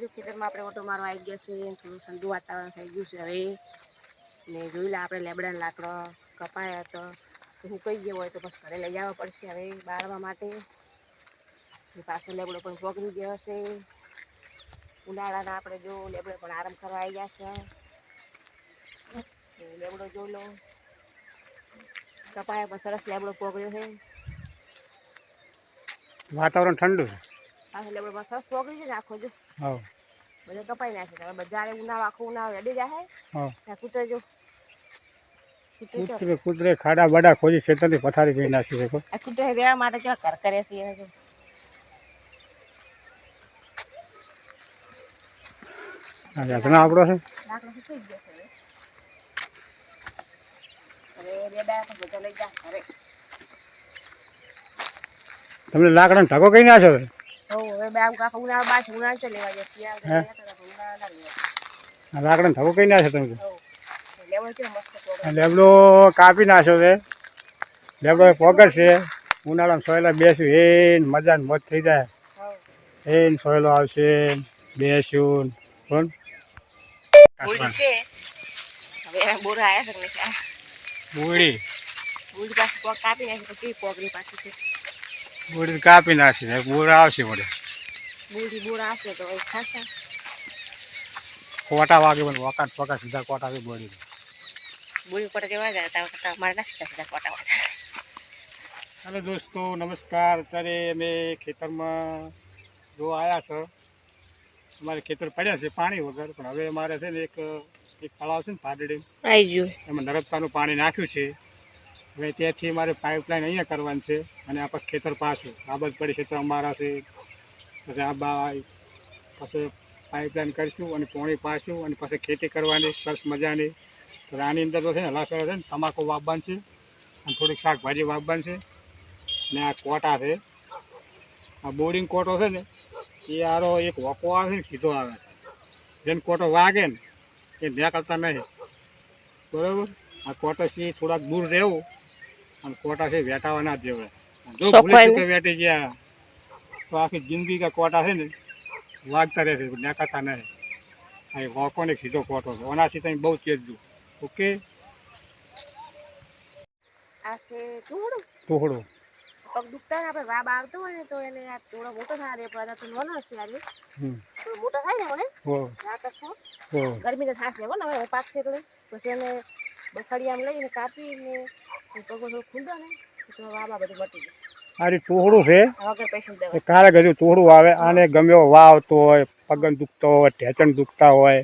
જો ખેતરમાં આપણે ઓટો મારવા આવી ગયા છે, થોડું ઠંડુ વાતાવરણ થઈ ગયું છે હવે. ને જોઈ લે આપણે લેબડાના લાકડો કપાયા તો હું કહી ગયો હોય તો બસ ઘરે લઈ આવવા પડશે હવે બાળવા માટે. પાછો લેબડો પણ પકડી ગયો છે. ઉનાળાના આપણે જો લેબડો પણ આરામ કરવા આવી ગયા છે. લેબડો જોઈ લો કપાયા પણ સરસ લેબડો પકડ્યો છે. વાતાવરણ ઠંડુ છે. પાછો લેબડો સરસ પકડી છે ને આખો જો બધા કપાઈ નાખે હવે બધા ઉનાળો આખો ઉનાળો અડી જાય કૂતરે જો કૂતરે ખાડા બાડા ખોજી ખેતરની પથારી કરી નાખી છે. કૂતરે રહેવા માટે કેવા ઘર કરે છે ઘણા આપણો છે. લાકડો સુકાઈ ગયો છે હવે બે દાડા બધા લઈ જા ઘરે. તમને લાકડાનો ઢગો કઈ નાખ્યો છે? હવે બે આમ કાકા ઉનાળો બાદ ઉનાળો તો લેવા જાય લાકડાનો ઢગો કઈ નાખ્યો તમે? મસ્ત લેબડો કાપી નાખ્યો છે. લેબડો પગર છે. ઉનાળામાં સોયલા બેસ્યું એ મજા મોજ થઈ જાય. એ સોયલો આવશે બેસ્યું કોણ બોરા આવ્યા છે બુડી પાછી પગ કાપી નાખી પછી પગની પાછી બુડી કાપી નાખી બોરા આવશે વડે બોરા આવશે તો ખાસા કોટા વાગે પણ વકાટ પકા સીધા કોટા આવી બોડી કોટા કેવા જાય મારે ના સીધા કોટા વાગે. હેલો દોસ્તો નમસ્કાર. અત્યારે અમે ખેતરમાં જો આવ્યા છો. અમારે ખેતર પડ્યા છે પાણી વગર પણ હવે અમારે છે ને એક તળાવ છે ને પાદડી આવી ગયું એમાં નર્મદાનું પાણી નાખ્યું છે. હવે ત્યાંથી અમારે પાઇપલાઇન અહીંયા કરવાની છે અને આ પછી ખેતર પાછું આ બાજુ પડી ખેતર અમારા છે. પછી આ પછી પાઇપલાઇન કરીશું અને પાણી પાછું અને પછી ખેતી કરવાની સરસ મજાની. તો આની અંદર તો છે ને હલા કરે છે ને તમાકુ વાવવાનું છે અને થોડીક શાકભાજી વાવવાની છે. અને આ કોટા છે આ બોર્ડિંગ કોટો છે ને એ આરો એક વકો આવે છે ને સીધો આવે જેને કોટો વાગે ને એ ન્યા કરતા નહીં બરાબર. આ કોટા છે થોડાક દૂર રહેવું અને કોટા છે વેટાવા ના દેવાય. જો ભૂલે વેટી ગયા તો આખી જિંદગી કા કોટા છે ને વાગતા રહેશે ન્યા કરતા નહીં. આ વકો ને સીધો કોટો છે ઓનાથી તમે બહુ તેજ દઉં. ઓકે આ છે ટુકડો પગ દુખતા ને આપણે વાબ આવતો હોય ને તો એને થોડો મોટો થાય રે પણ તો નાનો હશે આજે થોડો મોટો થાય ને મને આ કરશો ગરમી તો થશે હો ને હવે પાકશે એટલે પછી એને બખડિયામાં લઈને કાપીને પગો થોડું ખુંદો ને તો વાબા બધું મટી જાય. આ ટુકડું છે વગર પૈસા દેવા કાલે ગયું ટુકડું આવે આને ગમે એવો વાવ આવતો હોય પગન દુખતો હોય ઢેચણ દુખતા હોય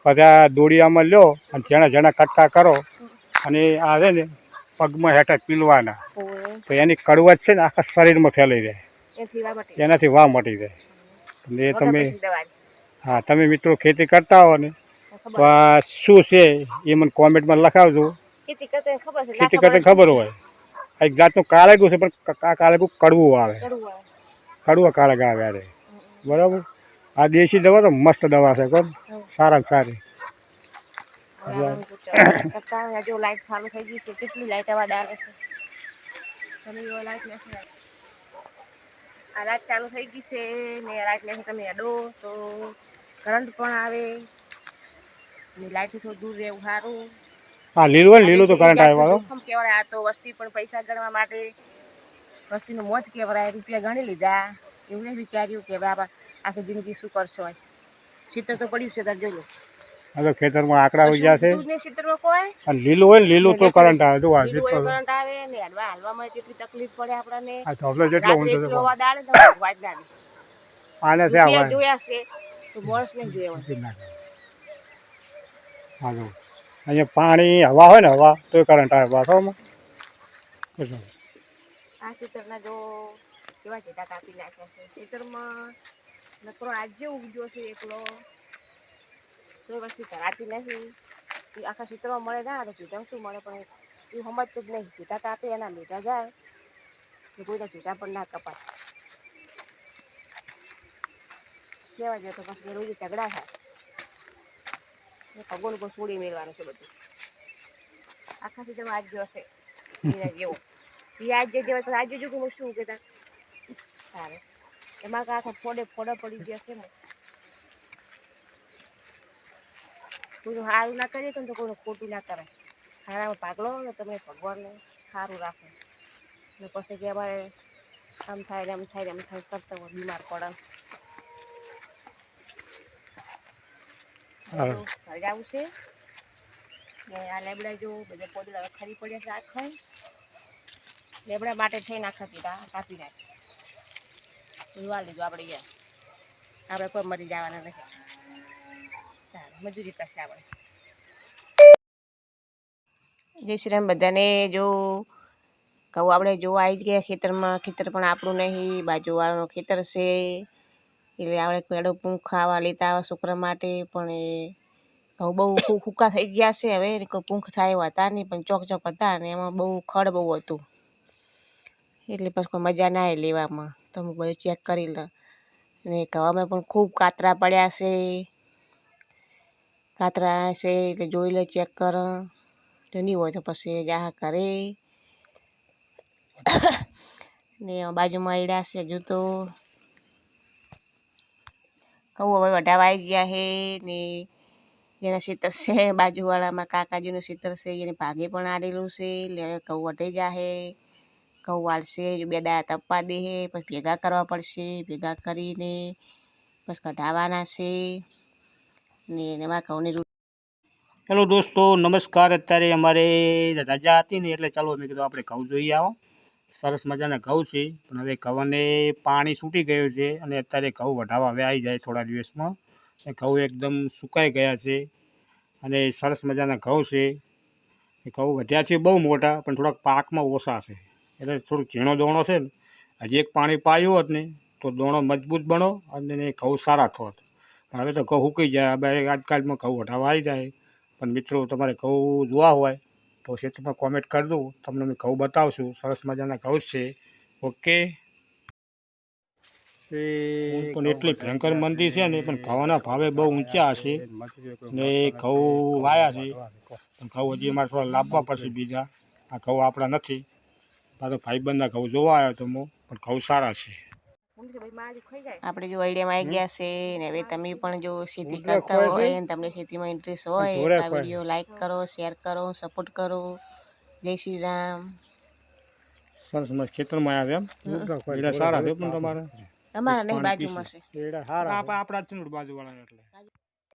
પછી આ દોડિયામાં લ્યો અને જણા જણા કટકા કરો અને આવે ને પગમાં હેઠળ પીલવાના તો એની કડવાટ છે ને આખા શરીરમાં ફેલાઈ જાય એનાથી વાવ મટી જાય. એ તમે હા તમે મિત્રો ખેતી કરતા હો ને શું છે એ મને કોમેન્ટમાં લખાવજો. ખેતી કરતા ખબર હોય એક જાતનું કાળેગું છે પણ આ કાળેગું કડવું આવે કડવા કાળેગ આવે અરે બરાબર. આ દેશી દવા તો મસ્ત દવા છે કોણ સારામાં સારી. જો લાઈટ ચાલુ થઈ ગઈ છે કેટલી લાઈટ અવાજ આવે છે તમે લાઈટ નથી આ લાઈટ ચાલુ થઈ ગઈ છે ને લાઈટ નથી તમે અડો તો કરંટ પણ આવે ને લાઈટ થોડું દૂર રહેવું સારું. હા લીલું લીલું તો કરંટ આવે કહેવાય. આ તો વસ્તી પણ પૈસા ગણવા માટે વસ્તીનું મોજ કહેવાય. રૂપિયા ગણી લીધા એવું નહીં વિચાર્યું કે બાબા આખી જિંદગી શું કરશો. ચિત્ર તો પડ્યું છે તાર જોઈ લો. હવે ખેતરમાં આકડા ઉગ્યા છે અને લીલું હોય ને લીલું તો કરંટ આવે જો કરંટ આવે ને હાલવામાં કેટલી તકલીફ પડે આપણને. આને છે જોયા છે તો મોણસ નહીં જોયા હા અહીંયા પાણી હવા હોય ને હવા તો કરંટ આવે પાછોમાં. આ ખેતરના જો કેવા ટેટા કાપી નાખ્યા છે ખેતરમાં નકરો આજે ઉગજો છે એકલો તો વસ્તુ ધરાતી નથી. એ આખા ખેતરમાં મળે ના તો ચૂંટા શું મળે પણ એ સમજતું જ નહીં. ચૂંટા કાપે એના લીધા જાય તો કોઈના ચૂંટા પણ ના કપાય. લેવા જાય તો પછી રોજ ઝઘડા થાય ભગવાન કોઈ છોડી મેળવાનું છે બધું. આખા ખેતરમાં આજ જો હશે જેવો આજ જે જેવા તો આજે જો હું શું કહેતા સારું એમાં આખા ફોડે પડી ગયા છે ને કોઈનું સારું ના કરીએ તો કોઈનું ખોટું ના કરાય. સારામાં ભાગલો ને તમે ભગવાનને સારું રાખો ને પછી કે અમારે આમ થાય ને એમ થાય ને એમ થાય કરતા હોય બીમાર પડે. ઘરે આવું છે ને આ લેબડા જો બધા પોદળા ખરી પડ્યા છે આખા લેબડા માટે થઈને આખા પીધા કાપી નાખી જોવા લીધું આપણે ગયા આપણે કોઈ મરી જવાના નથી. મજૂરી કરશે આપણે. જય શ્રી રામ બધાને. જો કહું આપણે જોવા આવી જ ગયા ખેતરમાં. ખેતર પણ આપણું નહીં, બાજુવાળાનું ખેતર છે એટલે આપણે પેડો પૂંખ ખાવા લેતા આવે છોકરા માટે. પણ એ ઘઉં બહુ સૂકા થઈ ગયા છે હવે. કોઈ પૂંખ થાય એવા હતા નહીં પણ ચોક ચોક હતા ને એમાં બહુ ખડ બહુ હતું એટલે પછી કોઈ મજા ના આવે લેવામાં. તો હું બધું ચેક કરી લઉં ને ઘઉંમાં પણ ખૂબ કાતરા પડ્યા છે. કાતરા છે એટલે જોઈ લે, ચેક કર. જો નહીં હોય તો પછી જા ઘરે ને બાજુમાં એડા છે હજુ તો. કહું હવે વઢાવા આવી ગયા છે ને જેના ખેતર છે બાજુવાળામાં કાકાજીનું ખેતર છે એને ભાગે પણ આવેલું છે એટલે હવે ઘઉં વઢાઈ જાહે. ઘઉં વાળશે, બે દાડા તપવા દે પછી ભેગા કરવા પડશે. ભેગા કરીને પછી કઢાવવાના છે ને એમાં ઘઉંની. હેલો દોસ્તો, નમસ્કાર. અત્યારે અમારે રજા હતી ને એટલે ચાલો મેં કીધું આપણે ઘઉં જોઈ આવો. સરસ મજાના ઘઉં છે પણ હવે ઘઉંને પાણી છૂટી ગયું છે અને અત્યારે ઘઉં વઢાવા હવે આવી જાય થોડા દિવસમાં. ઘઉં એકદમ સુકાઈ ગયા છે અને સરસ મજાના ઘઉં છે. એ ઘઉં વધ્યા છે બહુ મોટા પણ થોડાક પાકમાં ઓછા છે એટલે થોડુંક ઝીણો દોણો છે ને. હજી એક પાણી પાયું હોત ને તો દોણો મજબૂત બનો અને ઘઉં સારા થોત. પણ હવે તો ઘઉં સૂકી જાય. હવે આજકાલમાં ઘઉં વઢાવા આવી જાય. પણ મિત્રો તમારે ઘઉં જોવા હોય તો ક્ષેત્રમાં કોમેન્ટ કરી દઉં, તમને મેં ઘઉં બતાવશું. સરસ મજાના ઘઉં છે. ઓકે. પણ એટલી ભયંકર મંદી છે ને પણ ઘઉંના ભાવે બહુ ઊંચા હશે ને ઘઉં વાયા છે પણ ઘઉં હજી અમારે થોડા લાવવા પડશે બીજા. આ ઘઉં આપણા નથી. આ તો ભાઈબંધના ઘઉં જોવા આવ્યો તો હું, પણ ઘઉં સારા છે. આપણે જો આઈડિયામાં આવી ગયા છે ને હવે તમે પણ જો ખેતી કરતા હોય ને તમને ખેતીમાં ઇન્ટરેસ્ટ હોય તો આ વિડીયો લાઈક કરો, શેર કરો, સપોર્ટ કરો. જય શ્રી રામ. સરસ મસ્ત ખેતરમાં આવ્યા એમ સારા છે પણ તમારે અમારા નહીં બાજુમાં છે. આપણા જ છે બાજુવાળા એટલે